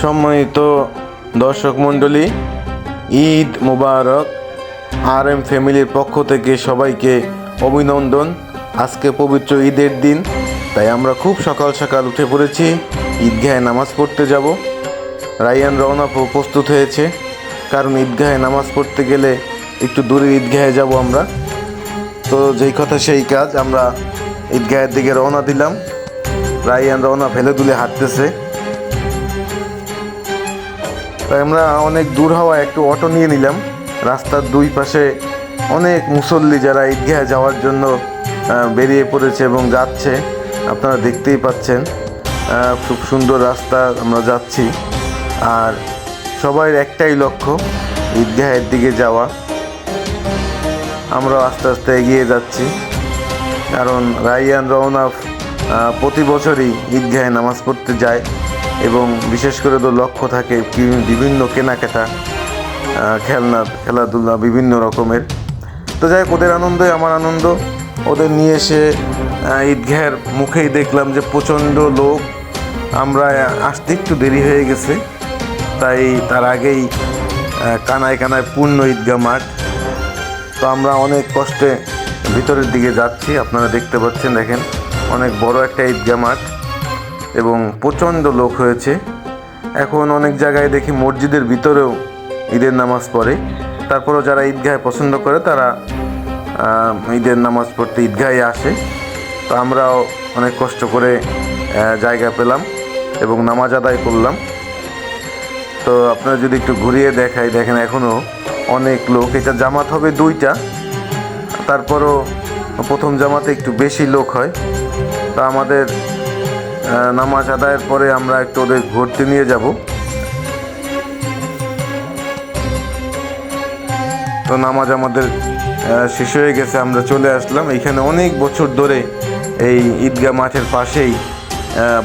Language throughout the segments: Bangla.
সম্মানিত দর্শক মণ্ডলী, ঈদ মুবারক। RM ফ্যামিলির পক্ষ থেকে সবাইকে অভিনন্দন। আজকে পবিত্র ঈদের দিন, তাই আমরা খুব সকাল সকাল উঠে পড়েছি, ঈদগাহে নামাজ পড়তে যাব। রাইয়ান রওনা প্রস্তুত হয়েছে, কারণ ঈদগাহে নামাজ পড়তে গেলে একটু দূরে ঈদগাহে যাব আমরা। তো যেই কথা সেই কাজ, আমরা ঈদগাহের দিকে রওনা দিলাম। রাইয়ান রওনা ফেলে দুলে হাঁটতেছে। তাই আমরা অনেক দূর হওয়া একটু অটো নিয়ে নিলাম। রাস্তার দুই পাশে অনেক মুসল্লি যারা ঈদগাহে যাওয়ার জন্য বেরিয়ে পড়েছে এবং যাচ্ছে, আপনারা দেখতেই পাচ্ছেন। খুব সুন্দর রাস্তা আমরা যাচ্ছি, আর সবার একটাই লক্ষ্য ঈদগাহের দিকে যাওয়া। আমরা আস্তে আস্তে এগিয়ে যাচ্ছি, কারণ রাইয়ান রওনা প্রতি বছরই ঈদগাহে নামাজ পড়তে যায় এবং বিশেষ করে তো লক্ষ্য থাকে বিভিন্ন কেনাকাটা, খেলাধুলা বিভিন্ন রকমের। তো যাই হোক, ওদের আনন্দই আমার আনন্দ। ওদের নিয়ে এসে ঈদগাহের মুখেই দেখলাম যে প্রচণ্ড লোক। আমরা আসতে একটু দেরি হয়ে গেছে, তাই তার আগেই কানায় কানায় পূর্ণ ঈদগাহ মাঠ। তো আমরা অনেক কষ্টে ভিতরের দিকে যাচ্ছি, আপনারা দেখতে পাচ্ছেন। দেখেন, অনেক বড় একটা ঈদগাহ মাঠ এবং প্রচণ্ড লোক হয়েছে। এখন অনেক জায়গায় দেখি মসজিদের ভিতরেও ঈদের নামাজ পড়ে। তারপরেও যারা ঈদগাহে পছন্দ করে তারা ঈদের নামাজ পড়তে ঈদগাহে আসে। তো আমরাও অনেক কষ্ট করে জায়গা পেলাম এবং নামাজ আদায় করলাম। তো আপনারা যদি একটু ঘুরিয়ে দেখাই, দেখেন এখনও অনেক লোক। এটা জামাত হবে দুইটা, তারপরও প্রথম জামাতে একটু বেশি লোক হয়। তো আমাদের নামাজ আদায়ের পরে আমরা একটু ওদের ঘুরতে নিয়ে যাব। তো নামাজ আমাদের শেষ হয়ে গেছে, আমরা চলে আসলাম। এইখানে অনেক বছর ধরে এই ঈদগাহ মাঠের পাশেই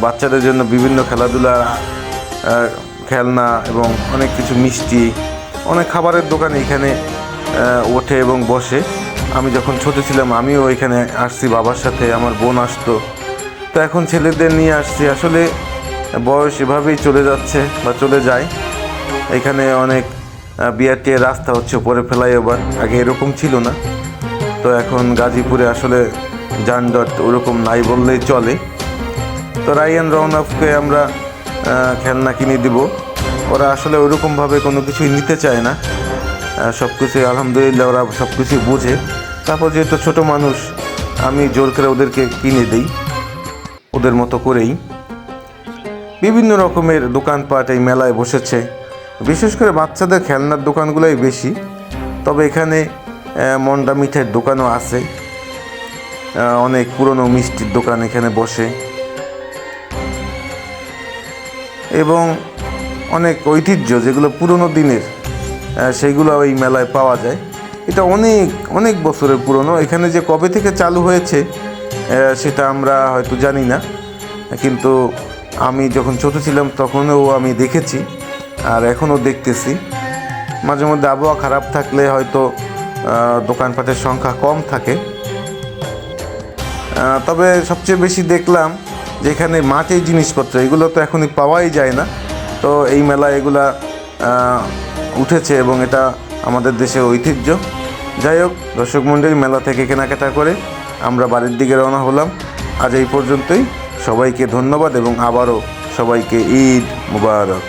বাচ্চাদের জন্য বিভিন্ন খেলাধুলা, খেলনা এবং অনেক কিছু মিষ্টি, অনেক খাবারের দোকান এখানে ওঠে এবং বসে। আমি যখন ছোটো ছিলাম আমিও এখানে আসছি বাবার সাথে, আমার বোন আসতো। তো এখন ছেলেদের নিয়ে আসছি। আসলে বয়স এভাবেই চলে যাচ্ছে বা চলে যায়। এখানে অনেক বিআরটিএর রাস্তা হচ্ছে, উপরে ফ্লাইওভার, আগে এরকম ছিল না। তো এখন গাজীপুরে আসলে যানজট ওরকম নাই বললেই চলে। তো রাইয়ান রওনাফকে আমরা খেলনা কিনে দিব। ওরা আসলে ওরকমভাবে কোনো কিছুই নিতে চায় না, সব কিছুই আলহামদুলিল্লাহ ওরা সব কিছুই বোঝে। তারপর যেহেতু ছোটো মানুষ, আমি জোর করে ওদেরকে কিনে দিই, ওদের মতো করেই। বিভিন্ন রকমের দোকানপাট এই মেলায় বসেছে, বিশেষ করে বাচ্চাদের খেলনার দোকানগুলোই বেশি। তবে এখানে মন্ডা মিঠাইয়ের দোকানও আছে, অনেক পুরনো মিষ্টির দোকান এখানে বসে এবং অনেক ঐতিহ্য যেগুলো পুরনো দিনের, সেগুলো এই মেলায় পাওয়া যায়। এটা অনেক অনেক বছরের পুরনো। এখানে যে কবে থেকে চালু হয়েছে সেটা আমরা হয়তো জানি না, কিন্তু আমি যখন ছোটো ছিলাম তখনও আমি দেখেছি, আর এখনও দেখতেছি। মাঝে মধ্যে আবহাওয়া খারাপ থাকলে হয়তো দোকানপাটের সংখ্যা কম থাকে। তবে সবচেয়ে বেশি দেখলাম যে এখানে মাটির জিনিসপত্র, এগুলো তো এখনই পাওয়াই যায় না। তো এই মেলায় এগুলা উঠেছে এবং এটা আমাদের দেশের ঐতিহ্য। যাই হোক, দর্শক মণ্ডলী, মেলা থেকে কেনাকাটা করে আমরা বাড়ির দিকে রওনা হলাম। আজ এই পর্যন্তই। সবাইকে ধন্যবাদ এবং আবারও সবাইকে ঈদ মুবারক।